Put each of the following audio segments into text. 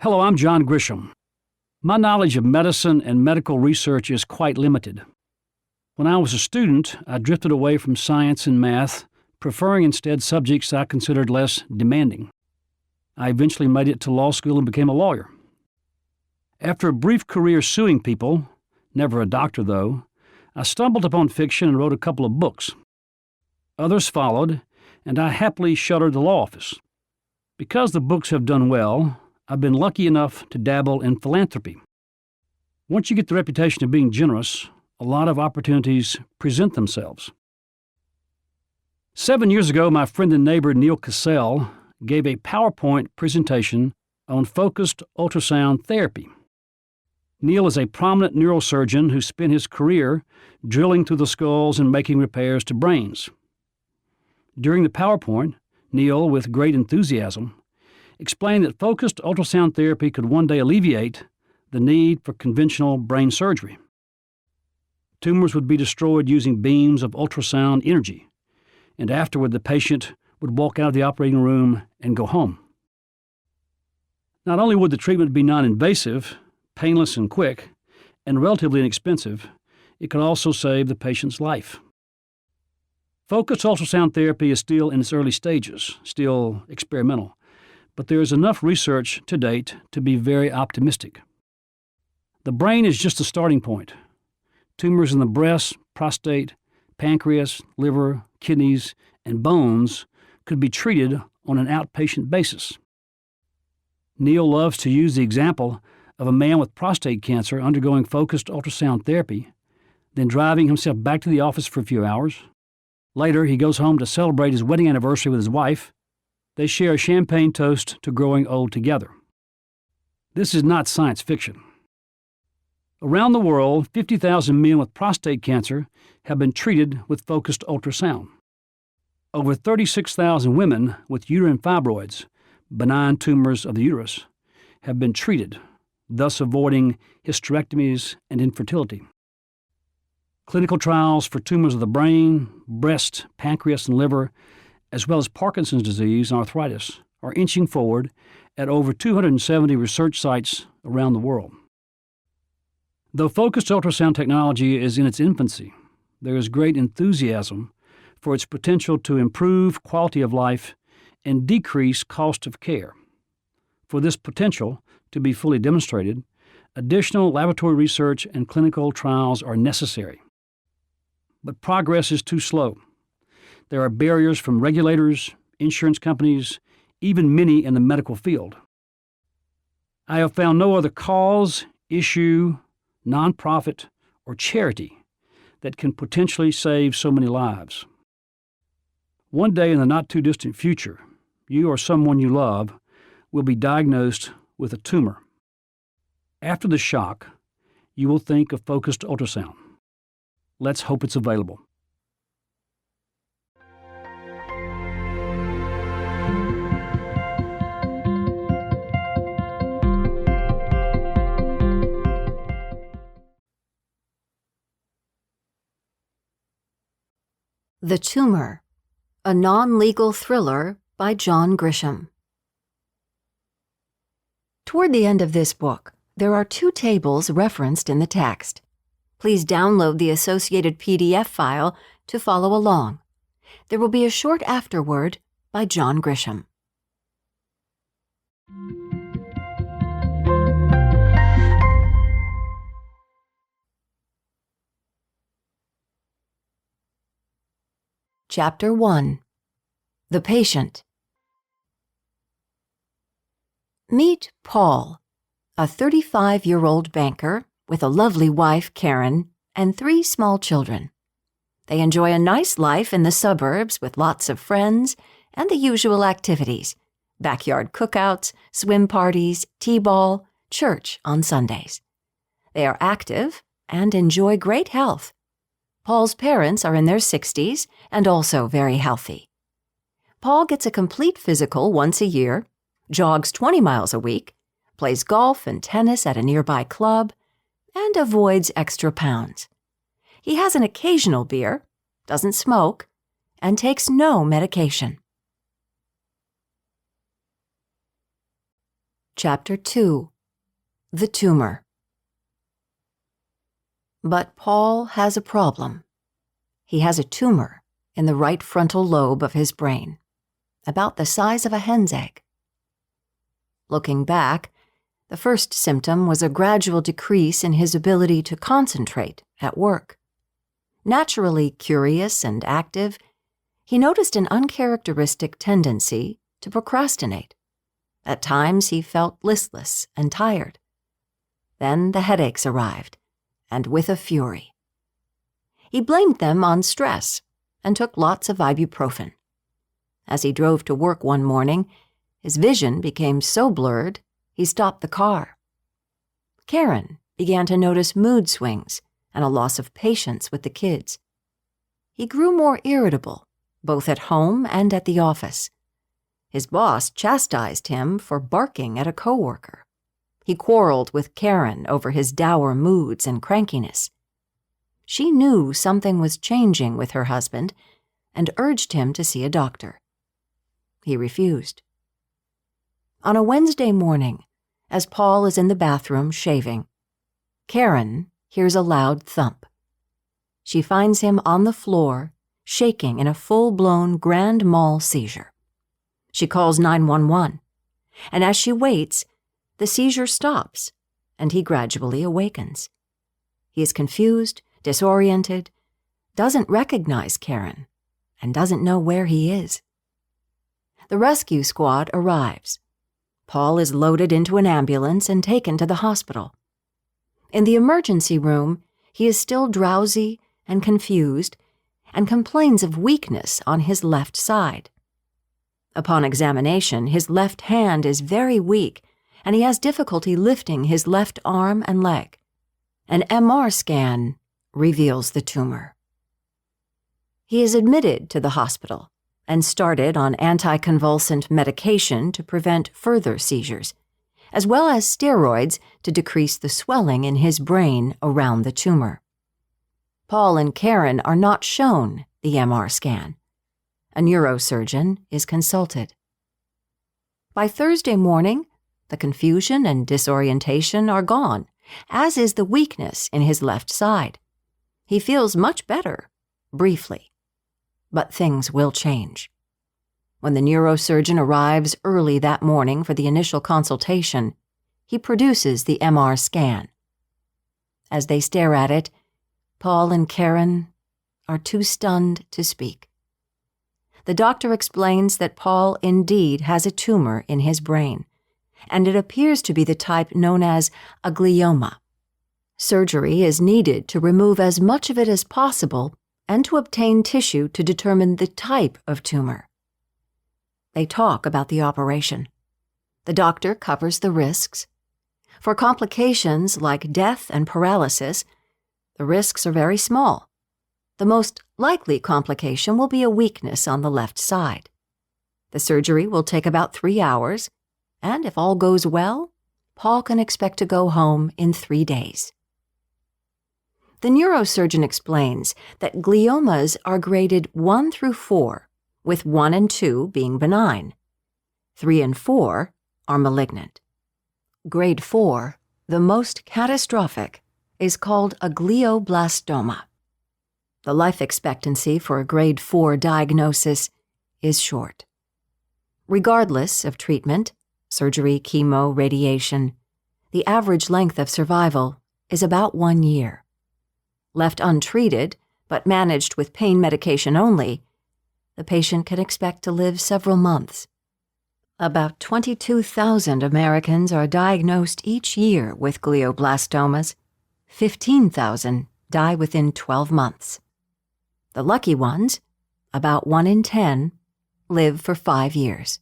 Hello, I'm John Grisham. My knowledge of medicine and medical research is quite limited. When I was a student, I drifted away from science and math, preferring instead subjects I considered less demanding. I eventually made it to law school and became a lawyer. After a brief career suing people, never a doctor though, I stumbled upon fiction and wrote a couple of books. Others followed, and I happily shuttered the law office. Because the books have done well, I've been lucky enough to dabble in philanthropy. Once you get the reputation of being generous, a lot of opportunities present themselves. 7 years ago, my friend and neighbor Neil Cassell gave a PowerPoint presentation on focused ultrasound therapy. Neil is a prominent neurosurgeon who spent his career drilling through the skulls and making repairs to brains. During the PowerPoint, Neil, with great enthusiasm, explained that focused ultrasound therapy could one day alleviate the need for conventional brain surgery. Tumors would be destroyed using beams of ultrasound energy, and afterward the patient would walk out of the operating room and go home. Not only would the treatment be non-invasive, painless and quick, and relatively inexpensive, it could also save the patient's life. Focused ultrasound therapy is still in its early stages, still experimental, but there is enough research to date to be very optimistic. The brain is just the starting point. Tumors in the breast, prostate, pancreas, liver, kidneys, and bones could be treated on an outpatient basis. Neil loves to use the example of a man with prostate cancer undergoing focused ultrasound therapy, then driving himself back to the office for a few hours. Later, he goes home to celebrate his wedding anniversary with his wife. They share a champagne toast to growing old together. This is not science fiction. Around the world, 50,000 men with prostate cancer have been treated with focused ultrasound. Over 36,000 women with uterine fibroids, benign tumors of the uterus, have been treated, thus avoiding hysterectomies and infertility. Clinical trials for tumors of the brain, breast, pancreas, and liver, as well as Parkinson's disease and arthritis, are inching forward at over 270 research sites around the world. Though focused ultrasound technology is in its infancy, there is great enthusiasm for its potential to improve quality of life and decrease cost of care. For this potential to be fully demonstrated, additional laboratory research and clinical trials are necessary. But progress is too slow. There are barriers from regulators, insurance companies, even many in the medical field. I have found no other cause, issue, nonprofit, or charity that can potentially save so many lives. One day in the not-too-distant future, you or someone you love will be diagnosed with a tumor. After the shock, you will think of focused ultrasound. Let's hope it's available. The Tumor, a non-legal thriller by John Grisham. Toward the end of this book, there are 2 tables referenced in the text. Please download the associated PDF file to follow along. There will be a short afterword by John Grisham. Chapter 1. The Patient. Meet Paul, a 35-year-old banker with a lovely wife, Karen, and 3 small children. They enjoy a nice life in the suburbs with lots of friends and the usual activities: backyard cookouts, swim parties, t-ball, church on Sundays. They are active and enjoy great health. Paul's parents are in their 60s and also very healthy. Paul gets a complete physical once a year, jogs 20 miles a week, plays golf and tennis at a nearby club, and avoids extra pounds. He has an occasional beer, doesn't smoke, and takes no medication. Chapter 2. The Tumor. But Paul has a problem. He has a tumor in the right frontal lobe of his brain, about the size of a hen's egg. Looking back, the first symptom was a gradual decrease in his ability to concentrate at work. Naturally curious and active, he noticed an uncharacteristic tendency to procrastinate. At times he felt listless and tired. Then the headaches arrived, and with a fury. He blamed them on stress and took lots of ibuprofen. As he drove to work one morning, his vision became so blurred he stopped the car. Karen began to notice mood swings and a loss of patience with the kids. He grew more irritable, both at home and at the office. His boss chastised him for barking at a coworker. He quarreled with Karen over his dour moods and crankiness. She knew something was changing with her husband and urged him to see a doctor. He refused. On a Wednesday morning, as Paul is in the bathroom shaving, Karen hears a loud thump. She finds him on the floor, shaking in a full-blown grand mal seizure. She calls 911, and as she waits, the seizure stops, and he gradually awakens. He is confused, disoriented, doesn't recognize Karen, and doesn't know where he is. The rescue squad arrives. Paul is loaded into an ambulance and taken to the hospital. In the emergency room, he is still drowsy and confused and complains of weakness on his left side. Upon examination, his left hand is very weak, and he has difficulty lifting his left arm and leg. An MR scan reveals the tumor. He is admitted to the hospital and started on anticonvulsant medication to prevent further seizures, as well as steroids to decrease the swelling in his brain around the tumor. Paul and Karen are not shown the MR scan. A neurosurgeon is consulted. By Thursday morning, the confusion and disorientation are gone, as is the weakness in his left side. He feels much better, briefly. But things will change. When the neurosurgeon arrives early that morning for the initial consultation, he produces the MR scan. As they stare at it, Paul and Karen are too stunned to speak. The doctor explains that Paul indeed has a tumor in his brain, and it appears to be the type known as a glioma. Surgery is needed to remove as much of it as possible and to obtain tissue to determine the type of tumor. They talk about the operation. The doctor covers the risks. For complications like death and paralysis, the risks are very small. The most likely complication will be a weakness on the left side. The surgery will take about 3 hours, and if all goes well, Paul can expect to go home in 3 days. The neurosurgeon explains that gliomas are graded 1 through 4, with 1 and 2 being benign. 3 and 4 are malignant. Grade 4, the most catastrophic, is called a glioblastoma. The life expectancy for a grade 4 diagnosis is short. Regardless of treatment, surgery, chemo, radiation, the average length of survival is about 1 year. Left untreated, but managed with pain medication only, the patient can expect to live several months. About 22,000 Americans are diagnosed each year with glioblastomas. 15,000 die within 12 months. The lucky ones, about 1 in 10, live for 5 years.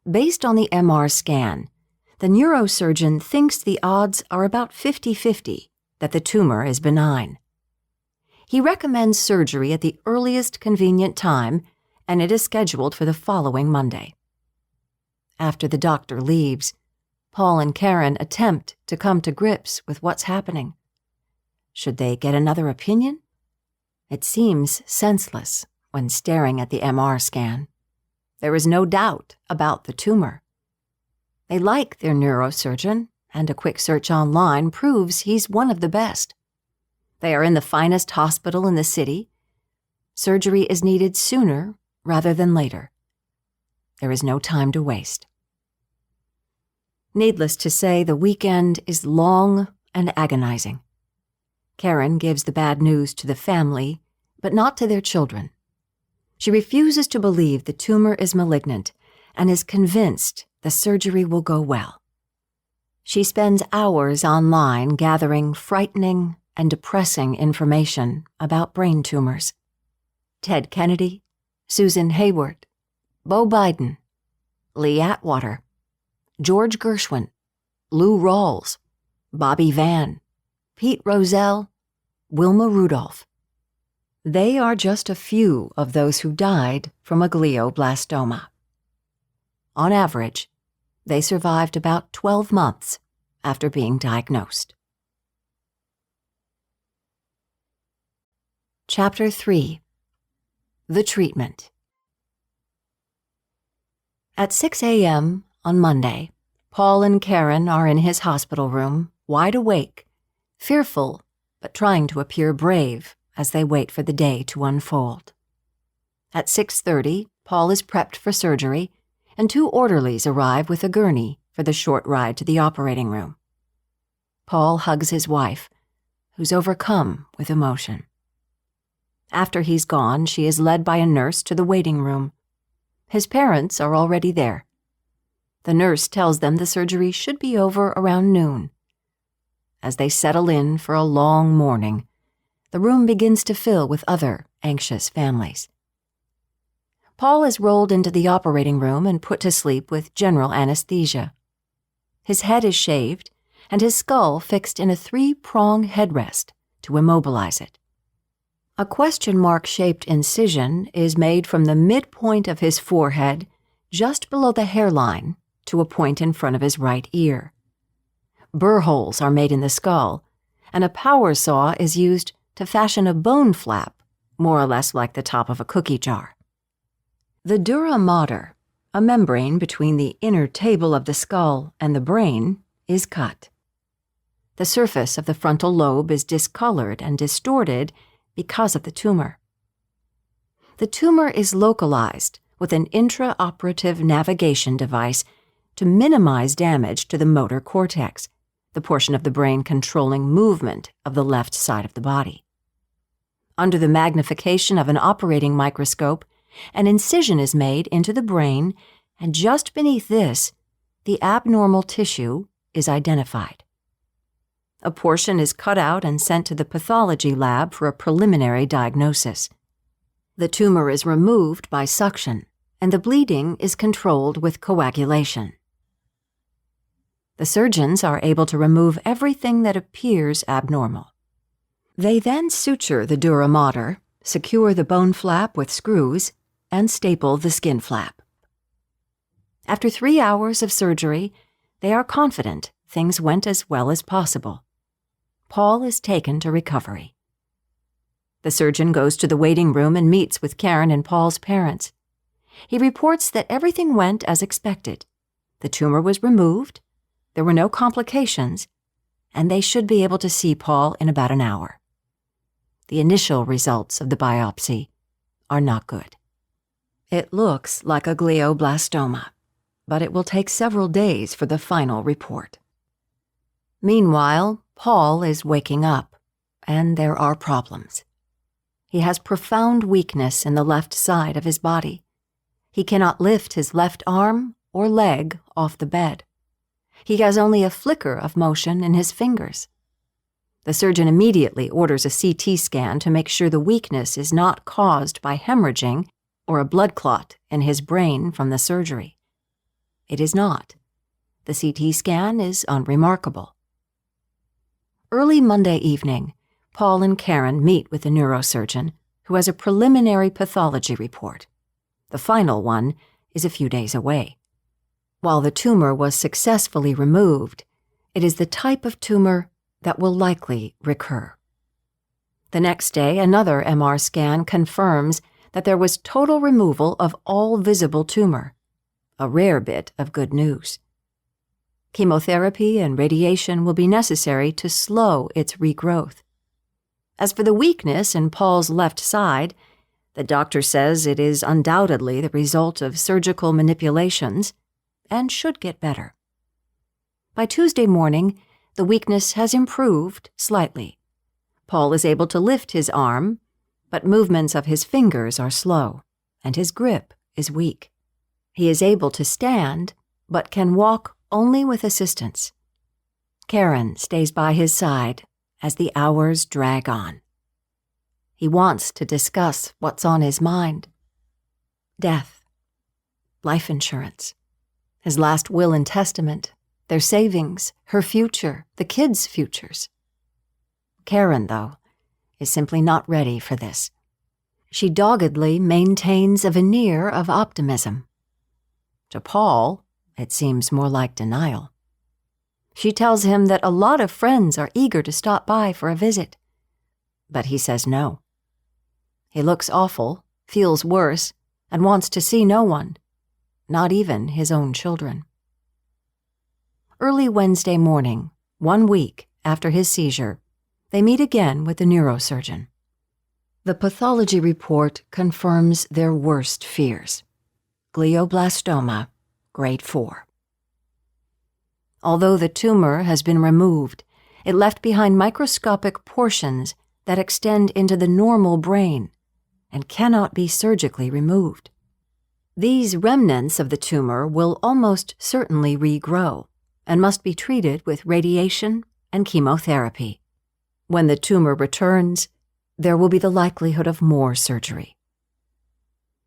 Based on the MR scan, the neurosurgeon thinks the odds are about 50-50 that the tumor is benign. He recommends surgery at the earliest convenient time, and it is scheduled for the following Monday. After the doctor leaves, Paul and Karen attempt to come to grips with what's happening. Should they get another opinion? It seems senseless when staring at the MR scan. There is no doubt about the tumor. They like their neurosurgeon, and a quick search online proves he's one of the best. They are in the finest hospital in the city. Surgery is needed sooner rather than later. There is no time to waste. Needless to say, the weekend is long and agonizing. Karen gives the bad news to the family, but not to their children. She refuses to believe the tumor is malignant and is convinced the surgery will go well. She spends hours online gathering frightening and depressing information about brain tumors. Ted Kennedy, Susan Hayward, Beau Biden, Lee Atwater, George Gershwin, Lou Rawls, Bobby Vann, Pete Rozelle, Wilma Rudolph. They are just a few of those who died from a glioblastoma. On average, they survived about 12 months after being diagnosed. Chapter 3. The Treatment. At 6 a.m. on Monday, Paul and Karen are in his hospital room, wide awake, fearful but trying to appear brave as they wait for the day to unfold. At 6:30, Paul is prepped for surgery, and 2 orderlies arrive with a gurney for the short ride to the operating room. Paul hugs his wife, who's overcome with emotion. After he's gone, she is led by a nurse to the waiting room. His parents are already there. The nurse tells them the surgery should be over around noon. As they settle in for a long morning, the room begins to fill with other anxious families. Paul is rolled into the operating room and put to sleep with general anesthesia. His head is shaved and his skull fixed in a 3-prong headrest to immobilize it. A question mark-shaped incision is made from the midpoint of his forehead just below the hairline to a point in front of his right ear. Burr holes are made in the skull, and a power saw is used to fashion a bone flap, more or less like the top of a cookie jar. The dura mater, a membrane between the inner table of the skull and the brain, is cut. The surface of the frontal lobe is discolored and distorted because of the tumor. The tumor is localized with an intraoperative navigation device to minimize damage to the motor cortex, the portion of the brain controlling movement of the left side of the body. Under the magnification of an operating microscope, an incision is made into the brain, and just beneath this, the abnormal tissue is identified. A portion is cut out and sent to the pathology lab for a preliminary diagnosis. The tumor is removed by suction, and the bleeding is controlled with coagulation. The surgeons are able to remove everything that appears abnormal. They then suture the dura mater, secure the bone flap with screws, and staple the skin flap. After 3 hours of surgery, they are confident things went as well as possible. Paul is taken to recovery. The surgeon goes to the waiting room and meets with Karen and Paul's parents. He reports that everything went as expected. The tumor was removed, there were no complications, and they should be able to see Paul in about an hour. The initial results of the biopsy are not good. It looks like a glioblastoma, but it will take several days for the final report. Meanwhile, Paul is waking up, and there are problems. He has profound weakness in the left side of his body. He cannot lift his left arm or leg off the bed. He has only a flicker of motion in his fingers. The surgeon immediately orders a CT scan to make sure the weakness is not caused by hemorrhaging or a blood clot in his brain from the surgery. It is not. The CT scan is unremarkable. Early Monday evening, Paul and Karen meet with the neurosurgeon, who has a preliminary pathology report. The final one is a few days away. While the tumor was successfully removed, it is the type of tumor that will likely recur. The next day, another MR scan confirms that there was total removal of all visible tumor, a rare bit of good news. Chemotherapy and radiation will be necessary to slow its regrowth. As for the weakness in Paul's left side, the doctor says it is undoubtedly the result of surgical manipulations and should get better. By Tuesday morning, the weakness has improved slightly. Paul is able to lift his arm, but movements of his fingers are slow, and his grip is weak. He is able to stand, but can walk only with assistance. Karen stays by his side as the hours drag on. He wants to discuss what's on his mind. Death, life insurance, his last will and testament, their savings, her future, the kids' futures. Karen, though, is simply not ready for this. She doggedly maintains a veneer of optimism. To Paul, it seems more like denial. She tells him that a lot of friends are eager to stop by for a visit, but he says no. He looks awful, feels worse, and wants to see no one, not even his own children. Early Wednesday morning, 1 week after his seizure, they meet again with the neurosurgeon. The pathology report confirms their worst fears: glioblastoma, grade 4. Although the tumor has been removed, it left behind microscopic portions that extend into the normal brain and cannot be surgically removed. These remnants of the tumor will almost certainly regrow and must be treated with radiation and chemotherapy. When the tumor returns, there will be the likelihood of more surgery.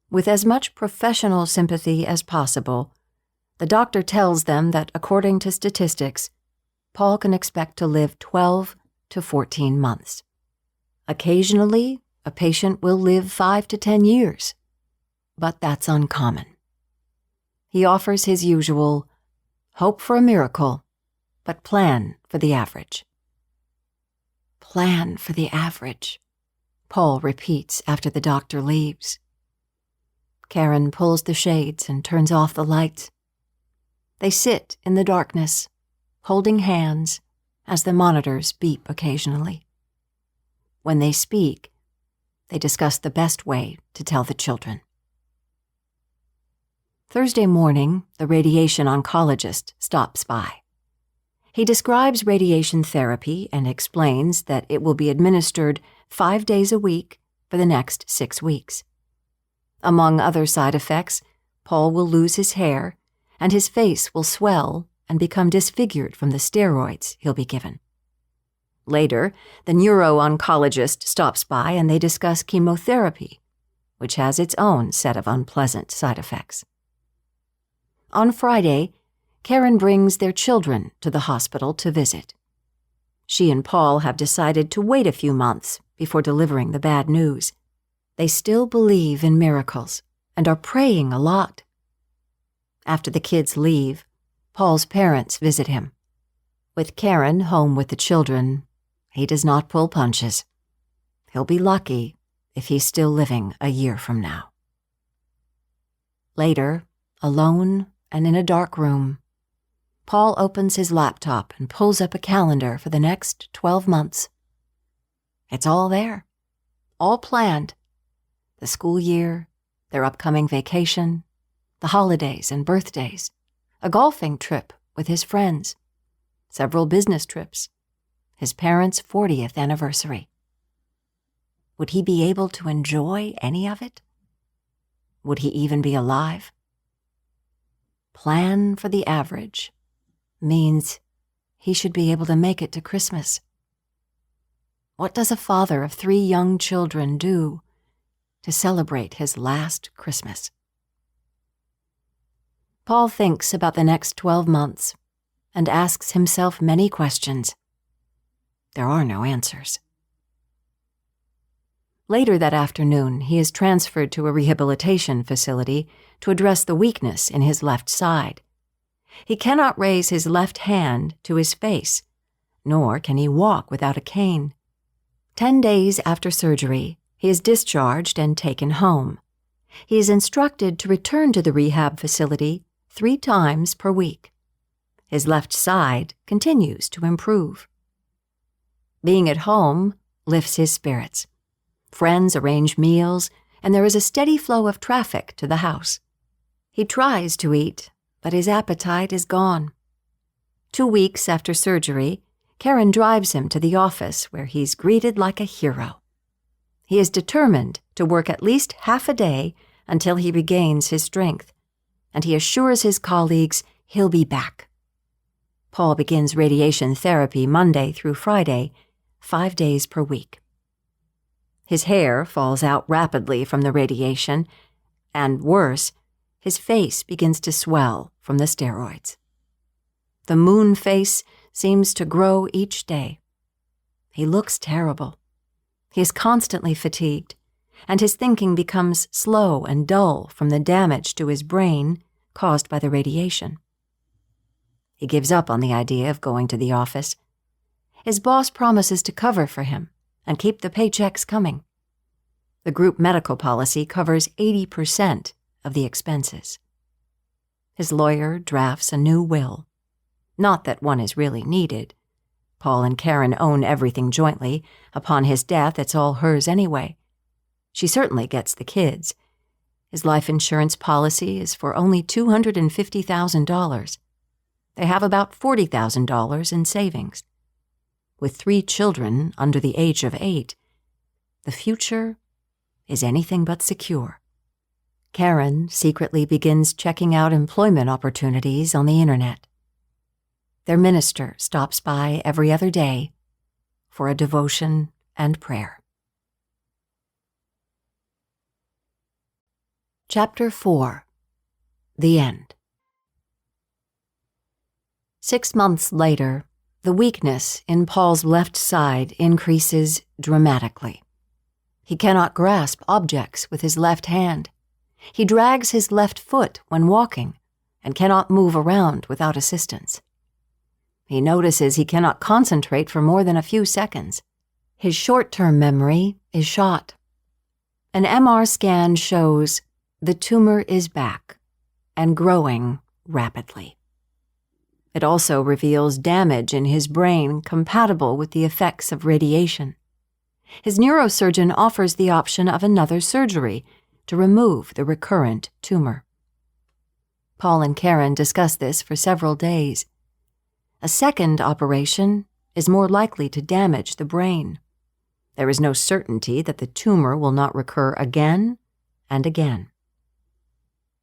With as much professional sympathy as possible, the doctor tells them that according to statistics, Paul can expect to live 12 to 14 months. Occasionally, a patient will live 5 to 10 years, but that's uncommon. He offers his usual, hope for a miracle, but plan for the average. Plan for the average, Paul repeats after the doctor leaves. Karen pulls the shades and turns off the lights. They sit in the darkness, holding hands as the monitors beep occasionally. When they speak, they discuss the best way to tell the children. Thursday morning, the radiation oncologist stops by. He describes radiation therapy and explains that it will be administered 5 days a week for the next 6 weeks. Among other side effects, Paul will lose his hair, and his face will swell and become disfigured from the steroids he'll be given. Later, the neuro-oncologist stops by and they discuss chemotherapy, which has its own set of unpleasant side effects. On Friday, Karen brings their children to the hospital to visit. She and Paul have decided to wait a few months before delivering the bad news. They still believe in miracles and are praying a lot. After the kids leave, Paul's parents visit him. With Karen home with the children, he does not pull punches. He'll be lucky if he's still living a year from now. Later, alone and in a dark room, Paul opens his laptop and pulls up a calendar for the next 12 months. It's all there, all planned. The school year, their upcoming vacation, the holidays and birthdays, a golfing trip with his friends, several business trips, his parents' 40th anniversary. Would he be able to enjoy any of it? Would he even be alive? Plan for the average means he should be able to make it to Christmas. What does a father of 3 young children do to celebrate his last Christmas? Paul thinks about the next 12 months and asks himself many questions. There are no answers. Later that afternoon, he is transferred to a rehabilitation facility to address the weakness in his left side. He cannot raise his left hand to his face, nor can he walk without a cane. 10 days after surgery, he is discharged and taken home. He is instructed to return to the rehab facility 3 times per week. His left side continues to improve. Being at home lifts his spirits. Friends arrange meals, and there is a steady flow of traffic to the house. He tries to eat, but his appetite is gone. 2 weeks after surgery, Karen drives him to the office where he's greeted like a hero. He is determined to work at least half a day until he regains his strength, and he assures his colleagues he'll be back. Paul begins radiation therapy Monday through Friday, 5 days per week. His hair falls out rapidly from the radiation, and worse, his face begins to swell from the steroids. The moon face seems to grow each day. He looks terrible. He is constantly fatigued, and his thinking becomes slow and dull from the damage to his brain caused by the radiation. He gives up on the idea of going to the office. His boss promises to cover for him and keep the paychecks coming. The group medical policy covers 80% of the expenses. His lawyer drafts a new will. Not that one is really needed. Paul and Karen own everything jointly. Upon his death, it's all hers anyway. She certainly gets the kids. His life insurance policy is for only $250,000. They have about $40,000 in savings. With 3 children under the age of 8, the future is anything but secure. Karen secretly begins checking out employment opportunities on the internet. Their minister stops by every other day for a devotion and prayer. Chapter 4. The End. 6 months later, the weakness in Paul's left side increases dramatically. He cannot grasp objects with his left hand. He drags his left foot when walking and cannot move around without assistance. He notices he cannot concentrate for more than a few seconds. His short-term memory is shot. An MR scan shows the tumor is back and growing rapidly. It also reveals damage in his brain compatible with the effects of radiation. His neurosurgeon offers the option of another surgery to remove the recurrent tumor. Paul and Karen discuss this for several days. A second operation is more likely to damage the brain. There is no certainty that the tumor will not recur again and again.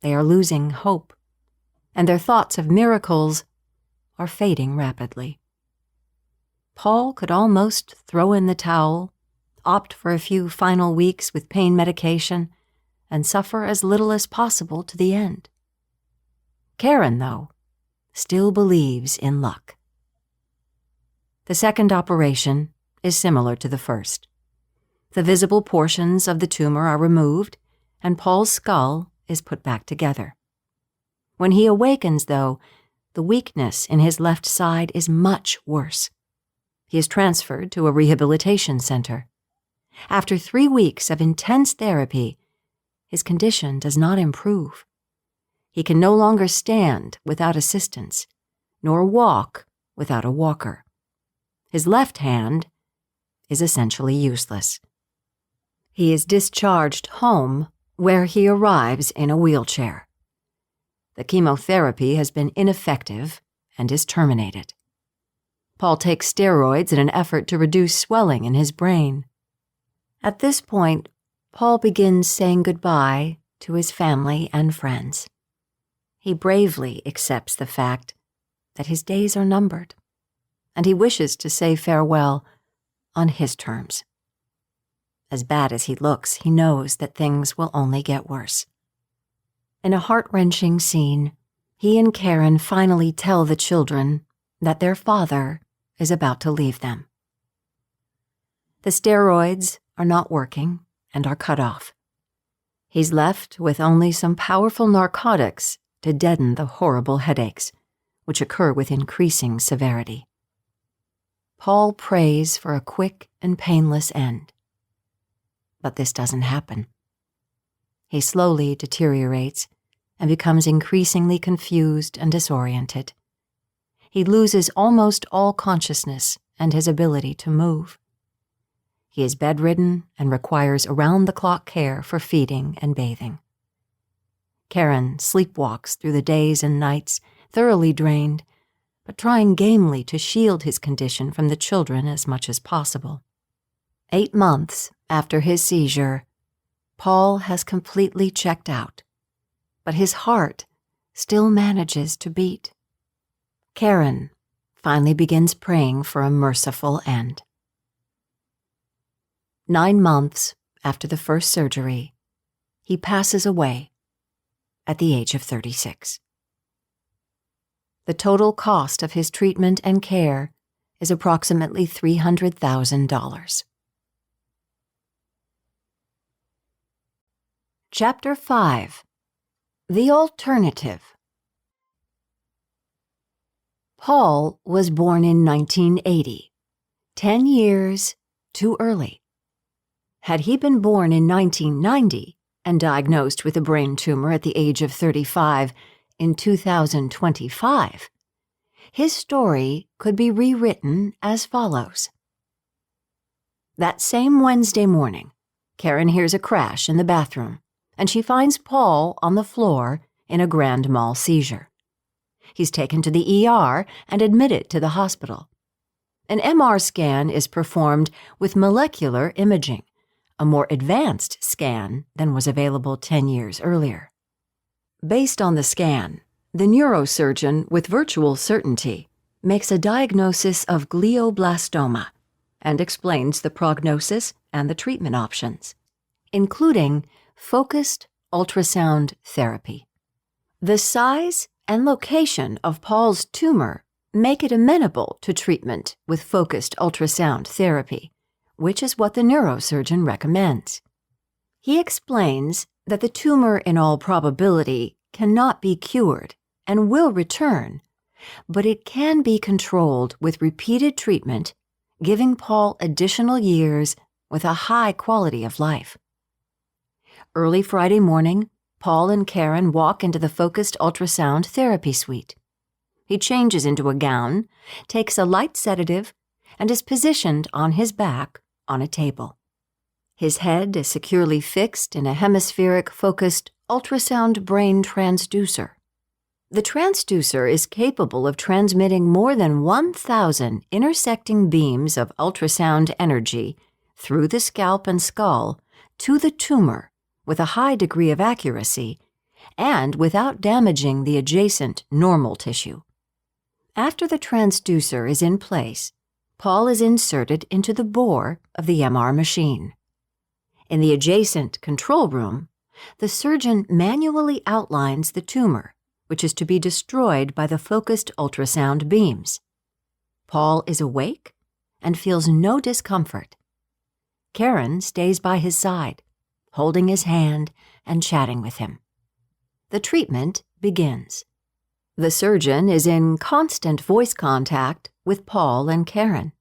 They are losing hope, and their thoughts of miracles are fading rapidly. Paul could almost throw in the towel, opt for a few final weeks with pain medication, and suffer as little as possible to the end. Karen, though, still believes in luck. The second operation is similar to the first. The visible portions of the tumor are removed, and Paul's skull is put back together. When he awakens, though, the weakness in his left side is much worse. He is transferred to a rehabilitation center. After 3 weeks of intense therapy, his condition does not improve. He can no longer stand without assistance, nor walk without a walker. His left hand is essentially useless. He is discharged home, where he arrives in a wheelchair. The chemotherapy has been ineffective and is terminated. Paul takes steroids in an effort to reduce swelling in his brain. At this point, Paul begins saying goodbye to his family and friends. He bravely accepts the fact that his days are numbered, and he wishes to say farewell on his terms. As bad as he looks, he knows that things will only get worse. In a heart-wrenching scene, he and Karen finally tell the children that their father is about to leave them. The steroids are not working and are cut off. He's left with only some powerful narcotics to deaden the horrible headaches, which occur with increasing severity. Paul prays for a quick and painless end. But this doesn't happen. He slowly deteriorates and becomes increasingly confused and disoriented. he loses almost all consciousness and his ability to move. He is bedridden and requires around-the-clock care for feeding and bathing. Karen sleepwalks through the days and nights, thoroughly drained, but trying gamely to shield his condition from the children as much as possible. 8 months after his seizure, Paul has completely checked out, but his heart still manages to beat. Karen finally begins praying for a merciful end. 9 months after the first surgery, he passes away at the age of 36. The total cost of his treatment and care is approximately $300,000. Chapter 5. The Alternative. Paul was born in 1980, 10 years too early. Had he been born in 1990 and diagnosed with a brain tumor at the age of 35 in 2025, his story could be rewritten as follows. That same Wednesday morning, Karen hears a crash in the bathroom, and she finds Paul on the floor in a grand mal seizure. He's taken to the ER and admitted to the hospital. An MR scan is performed with molecular imaging, a more advanced scan than was available 10 years earlier. Based on the scan, the neurosurgeon, with virtual certainty, makes a diagnosis of glioblastoma and explains the prognosis and the treatment options, including focused ultrasound therapy. The size and location of Paul's tumor make it amenable to treatment with focused ultrasound therapy, which is what the neurosurgeon recommends. He explains that the tumor, in all probability, cannot be cured and will return, but it can be controlled with repeated treatment, giving Paul additional years with a high quality of life. Early Friday morning, Paul and Karen walk into the focused ultrasound therapy suite. He changes into a gown, takes a light sedative, and is positioned on his back on a table. His head is securely fixed in a hemispheric-focused ultrasound brain transducer. The transducer is capable of transmitting more than 1,000 intersecting beams of ultrasound energy through the scalp and skull to the tumor with a high degree of accuracy and without damaging the adjacent normal tissue. After the transducer is in place, Paul is inserted into the bore of the MR machine. In the adjacent control room, the surgeon manually outlines the tumor, which is to be destroyed by the focused ultrasound beams. Paul is awake and feels no discomfort. Karen stays by his side, holding his hand and chatting with him. The treatment begins. The surgeon is in constant voice contact with Paul and Karen.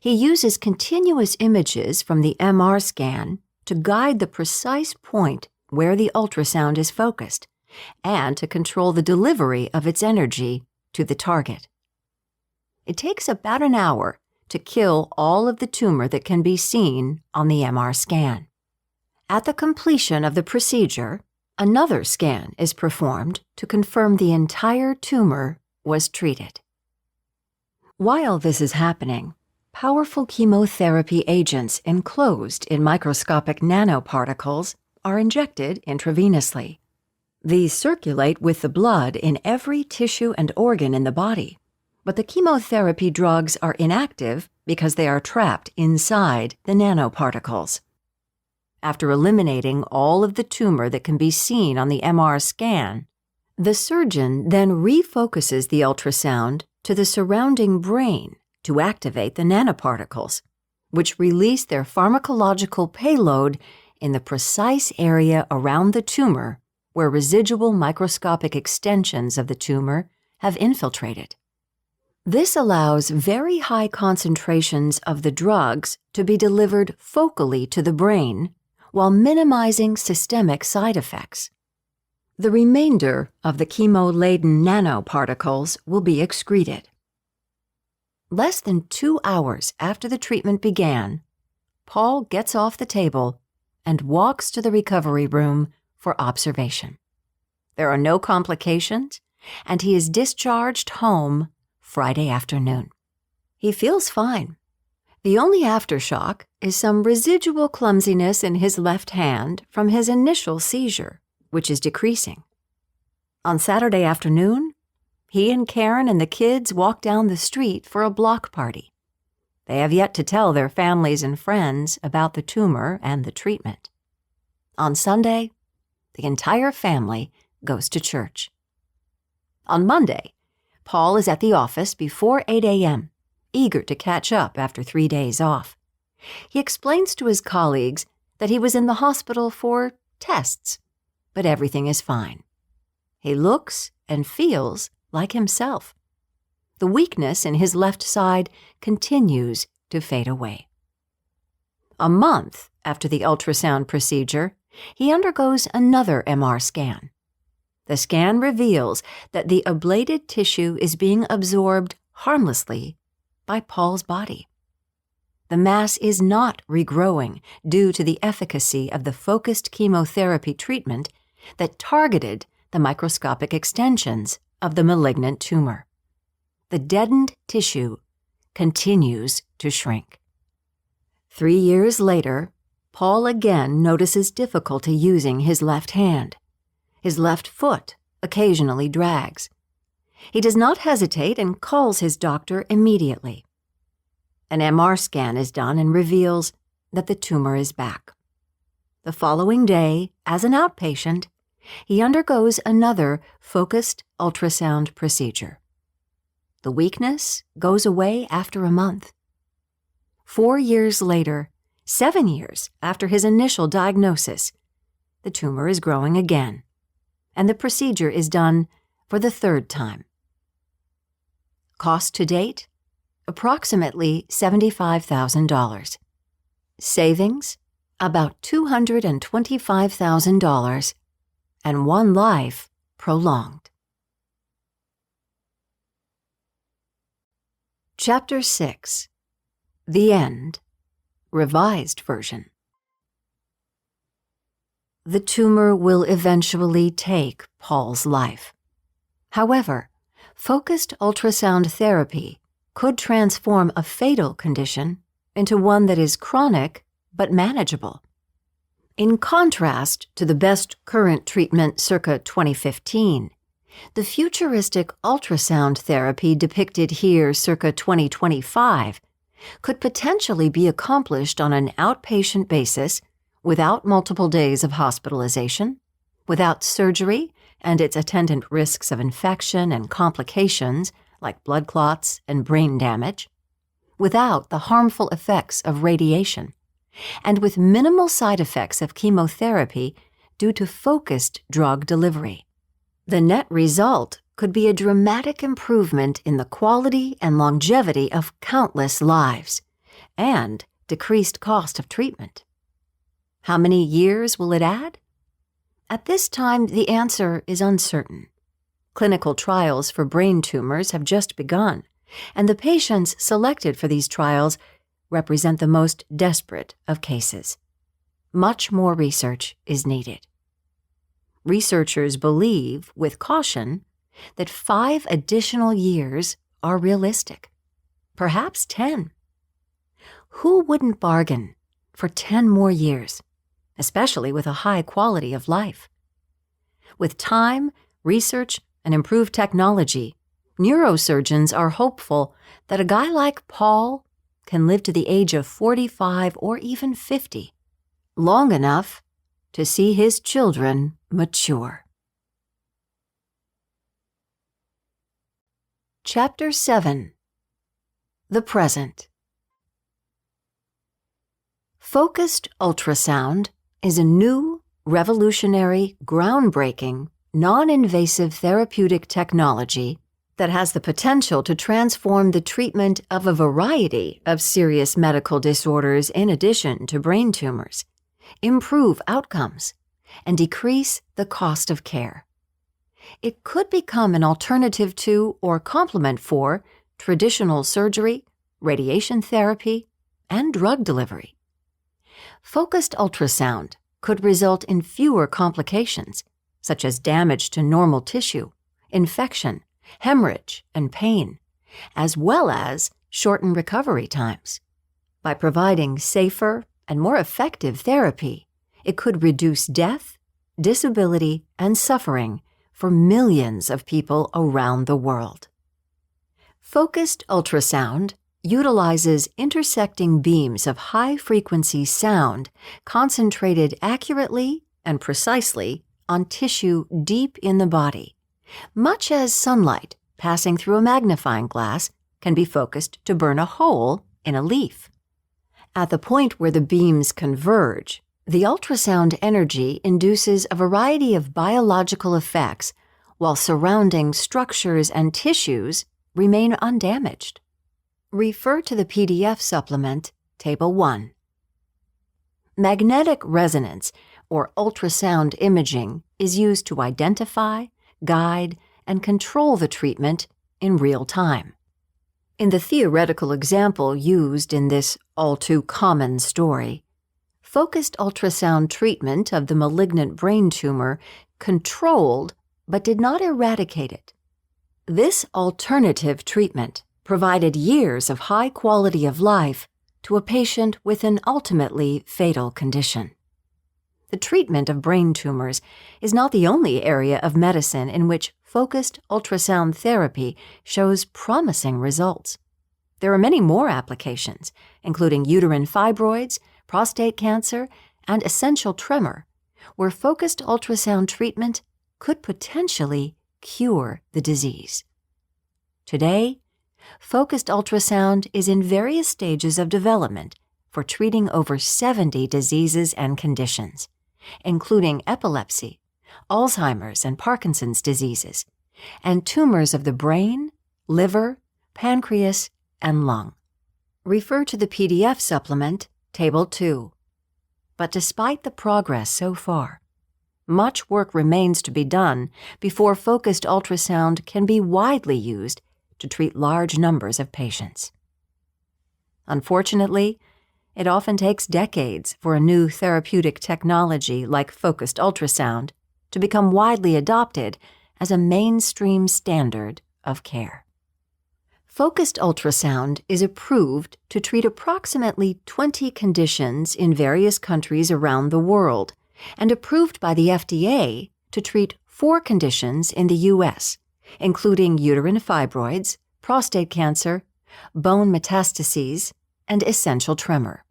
He uses continuous images from the MR scan to guide the precise point where the ultrasound is focused and to control the delivery of its energy to the target. It takes about an hour to kill all of the tumor that can be seen on the MR scan. At the completion of the procedure, another scan is performed to confirm the entire tumor was treated. While this is happening, powerful chemotherapy agents enclosed in microscopic nanoparticles are injected intravenously. These circulate with the blood in every tissue and organ in the body, but the chemotherapy drugs are inactive because they are trapped inside the nanoparticles. After eliminating all of the tumor that can be seen on the MR scan, the surgeon then refocuses the ultrasound to the surrounding brain to activate the nanoparticles, which release their pharmacological payload in the precise area around the tumor where residual microscopic extensions of the tumor have infiltrated. This allows very high concentrations of the drugs to be delivered focally to the brain while minimizing systemic side effects. The remainder of the chemo-laden nanoparticles will be excreted. Less than 2 hours after the treatment began, Paul gets off the table and walks to the recovery room for observation. There are no complications, and he is discharged home Friday afternoon. He feels fine. The only aftershock is some residual clumsiness in his left hand from his initial seizure, which is decreasing. On Saturday afternoon, he and Karen and the kids walk down the street for a block party. They have yet to tell their families and friends about the tumor and the treatment. On Sunday, the entire family goes to church. On Monday, Paul is at the office before 8 a.m., eager to catch up after 3 days off. He explains to his colleagues that he was in the hospital for tests, but everything is fine. He looks and feels like himself. The weakness in his left side continues to fade away. A month after the ultrasound procedure, he undergoes another MR scan. The scan reveals that the ablated tissue is being absorbed harmlessly by Paul's body. The mass is not regrowing due to the efficacy of the focused chemotherapy treatment that targeted the microscopic extensions of the malignant tumor. The deadened tissue continues to shrink. 3 years later, Paul again notices difficulty using his left hand. His left foot occasionally drags. He does not hesitate and calls his doctor immediately. An MR scan is done and reveals that the tumor is back. The following day, as an outpatient, he undergoes another focused ultrasound procedure. The weakness goes away after a month. 4 years later, 7 years after his initial diagnosis, the tumor is growing again, and the procedure is done for the 3rd time. Cost to date, approximately $75,000. Savings, about $225,000, and one life prolonged. Chapter 6. The End. Revised version. The tumor will eventually take Paul's life. However, focused ultrasound therapy could transform a fatal condition into one that is chronic but manageable. In contrast to the best current treatment circa 2015, the futuristic ultrasound therapy depicted here circa 2025 could potentially be accomplished on an outpatient basis without multiple days of hospitalization, without surgery and its attendant risks of infection and complications like blood clots and brain damage, without the harmful effects of radiation, and with minimal side effects of chemotherapy due to focused drug delivery. The net result could be a dramatic improvement in the quality and longevity of countless lives, and decreased cost of treatment. How many years will it add? At this time, the answer is uncertain. Clinical trials for brain tumors have just begun, and the patients selected for these trials represent the most desperate of cases. Much more research is needed. Researchers believe, with caution, that 5 additional years are realistic, perhaps 10. Who wouldn't bargain for 10 more years, especially with a high quality of life? With time, research, and improved technology, neurosurgeons are hopeful that a guy like Paul can live to the age of 45 or even 50, long enough to see his children mature. Chapter 7. The Present. Focused ultrasound is a new, revolutionary, groundbreaking, non-invasive therapeutic technology that has the potential to transform the treatment of a variety of serious medical disorders in addition to brain tumors, improve outcomes, and decrease the cost of care. It could become an alternative to or complement for traditional surgery, radiation therapy, and drug delivery. Focused ultrasound could result in fewer complications, such as damage to normal tissue, infection, hemorrhage, and pain, as well as shorten recovery times. By providing safer and more effective therapy, it could reduce death, disability, and suffering for millions of people around the world. Focused ultrasound utilizes intersecting beams of high-frequency sound concentrated accurately and precisely on tissue deep in the body, much as sunlight passing through a magnifying glass can be focused to burn a hole in a leaf. At the point where the beams converge, the ultrasound energy induces a variety of biological effects while surrounding structures and tissues remain undamaged. Refer to the PDF supplement, Table 1. Magnetic resonance, or ultrasound imaging, is used to identify, guide, and control the treatment in real time. In the theoretical example used in this all-too-common story, focused ultrasound treatment of the malignant brain tumor controlled but did not eradicate it. This alternative treatment provided years of high quality of life to a patient with an ultimately fatal condition. The treatment of brain tumors is not the only area of medicine in which focused ultrasound therapy shows promising results. There are many more applications, including uterine fibroids, prostate cancer, and essential tremor, where focused ultrasound treatment could potentially cure the disease. Today, focused ultrasound is in various stages of development for treating over 70 diseases and conditions, including epilepsy, Alzheimer's and Parkinson's diseases, and tumors of the brain, liver, pancreas, and lung. Refer to the PDF supplement, Table 2. But despite the progress so far, much work remains to be done before focused ultrasound can be widely used to treat large numbers of patients. Unfortunately, it often takes decades for a new therapeutic technology like focused ultrasound to become widely adopted as a mainstream standard of care. Focused ultrasound is approved to treat approximately 20 conditions in various countries around the world and approved by the FDA to treat 4 conditions in the U.S., including uterine fibroids, prostate cancer, bone metastases, and essential tremor.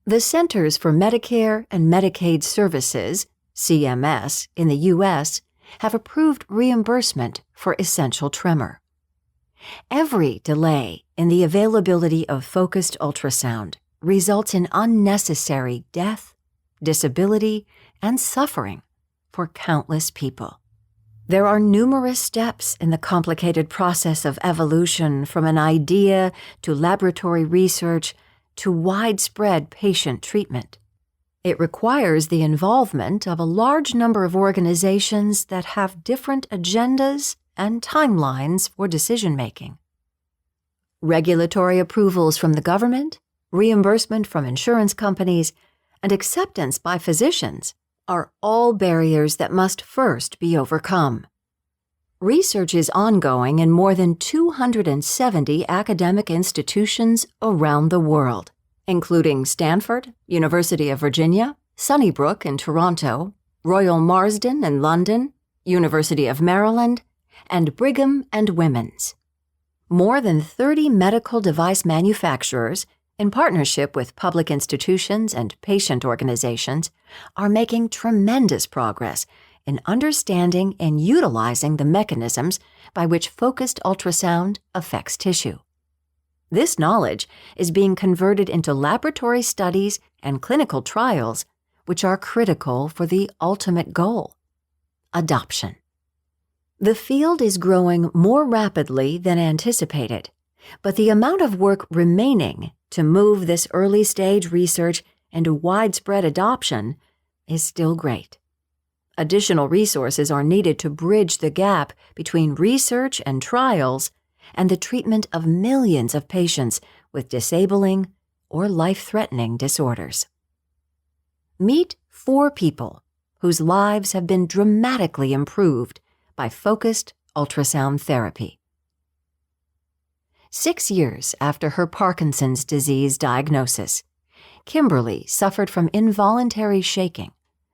The Centers for Medicare and Medicaid Services, CMS, in the U.S. have approved reimbursement for essential tremor. Every delay in the availability of focused ultrasound results in unnecessary death, disability, and suffering for countless people. There are numerous steps in the complicated process of evolution from an idea to laboratory research to widespread patient treatment. It requires the involvement of a large number of organizations that have different agendas and timelines for decision-making. Regulatory approvals from the government, reimbursement from insurance companies, and acceptance by physicians are all barriers that must first be overcome. Research is ongoing in more than 270 academic institutions around the world, including Stanford, University of Virginia, Sunnybrook in Toronto, Royal Marsden in London, University of Maryland, and Brigham and Women's. More than 30 medical device manufacturers, in partnership with public institutions and patient organizations, are making tremendous progress in understanding and utilizing the mechanisms by which focused ultrasound affects tissue. This knowledge is being converted into laboratory studies and clinical trials, which are critical for the ultimate goal: adoption. The field is growing more rapidly than anticipated, but the amount of work remaining to move this early-stage research into widespread adoption is still great. Additional resources are needed to bridge the gap between research and trials and the treatment of millions of patients with disabling or life-threatening disorders. Meet 4 people whose lives have been dramatically improved by focused ultrasound therapy. 6 years after her Parkinson's disease diagnosis, Kimberly suffered from involuntary shaking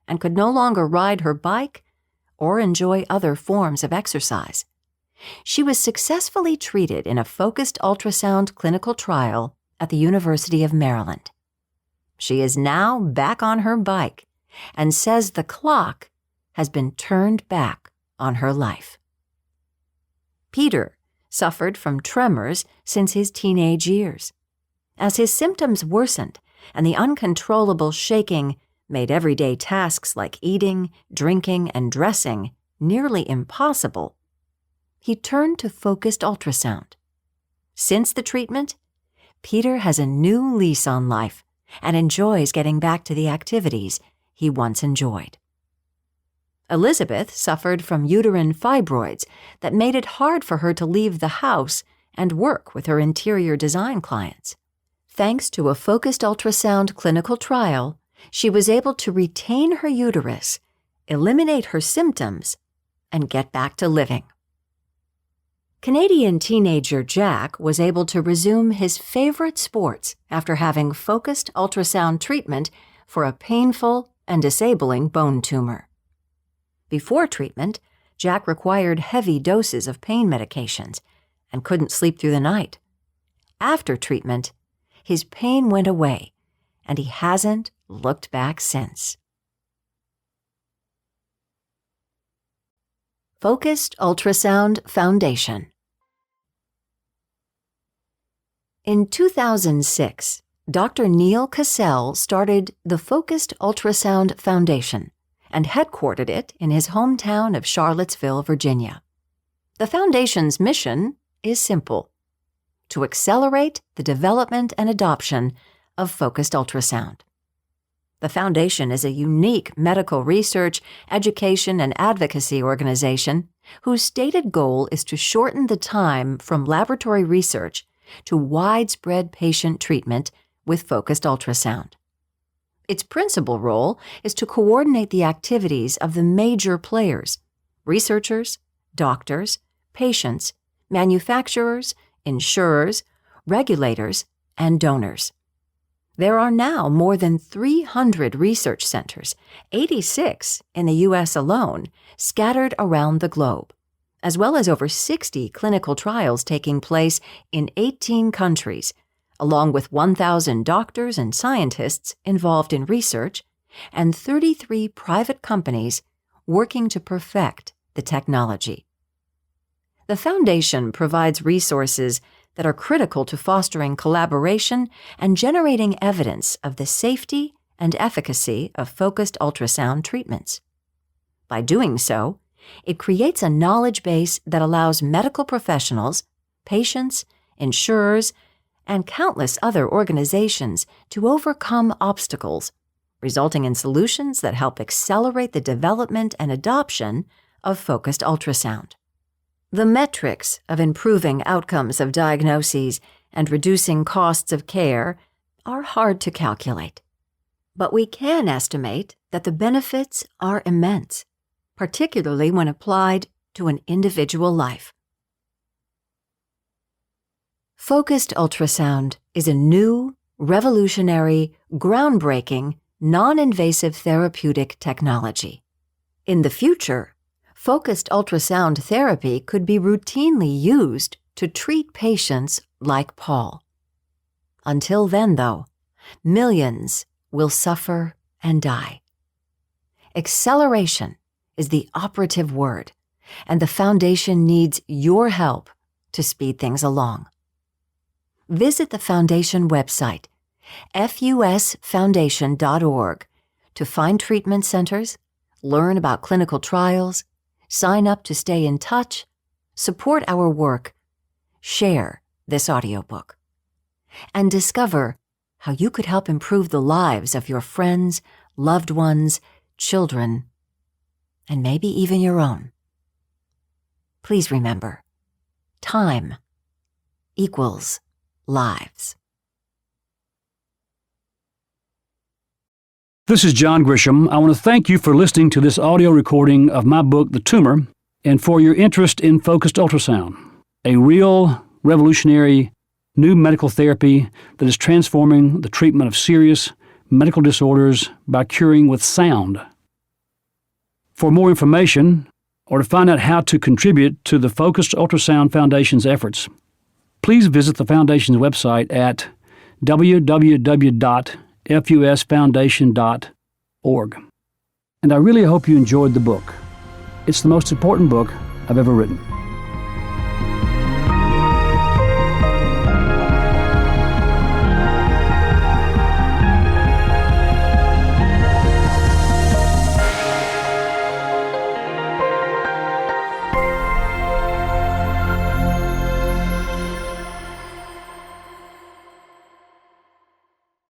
and could no longer ride her bike or enjoy other forms of exercise. She was successfully treated in a focused ultrasound clinical trial at the University of Maryland. She is now back on her bike and says the clock has been turned back on her life. Peter suffered from tremors since his teenage years. As his symptoms worsened and the uncontrollable shaking made everyday tasks like eating, drinking, and dressing nearly impossible, he turned to focused ultrasound. Since the treatment, Peter has a new lease on life and enjoys getting back to the activities he once enjoyed. Elizabeth suffered from uterine fibroids that made it hard for her to leave the house and work with her interior design clients. Thanks to a focused ultrasound clinical trial, she was able to retain her uterus, eliminate her symptoms, and get back to living. Canadian teenager Jack was able to resume his favorite sports after having focused ultrasound treatment for a painful and disabling bone tumor. Before treatment, Jack required heavy doses of pain medications and couldn't sleep through the night. After treatment, his pain went away, and he hasn't looked back since. Focused Ultrasound Foundation. In 2006, Dr. Neil Cassell started the Focused Ultrasound Foundation and headquartered it in his hometown of Charlottesville, Virginia. The foundation's mission is simple: to accelerate the development and adoption of focused ultrasound. The foundation is a unique medical research, education, and advocacy organization whose stated goal is to shorten the time from laboratory research to widespread patient treatment with focused ultrasound. Its principal role is to coordinate the activities of the major players: researchers, doctors, patients, manufacturers, insurers, regulators, and donors. There are now more than 300 research centers, 86 in the U.S. alone, scattered around the globe, as well as over 60 clinical trials taking place in 18 countries, along with 1,000 doctors and scientists involved in research, and 33 private companies working to perfect the technology. The foundation provides resources that are critical to fostering collaboration and generating evidence of the safety and efficacy of focused ultrasound treatments. By doing so, it creates a knowledge base that allows medical professionals, patients, insurers, and countless other organizations to overcome obstacles, resulting in solutions that help accelerate the development and adoption of focused ultrasound. The metrics of improving outcomes of diagnoses and reducing costs of care are hard to calculate, but we can estimate that the benefits are immense, particularly when applied to an individual life. Focused ultrasound is a new, revolutionary, groundbreaking, non-invasive therapeutic technology. In the future, focused ultrasound therapy could be routinely used to treat patients like Paul. Until then, though, millions will suffer and die. Acceleration is the operative word, and the foundation needs your help to speed things along. Visit the foundation website, fusfoundation.org, to find treatment centers, learn about clinical trials, sign up to stay in touch, support our work, share this audiobook, and discover how you could help improve the lives of your friends, loved ones, children, and maybe even your own. Please remember, time equals lives. This is John Grisham. I want to thank you for listening to this audio recording of my book, The Tumor, and for your interest in focused ultrasound, a real, revolutionary, new medical therapy that is transforming the treatment of serious medical disorders by curing with sound. For more information, or to find out how to contribute to the Focused Ultrasound Foundation's efforts, please visit the Foundation's website at www.fusfoundation.org. And I really hope you enjoyed the book. It's the most important book I've ever written.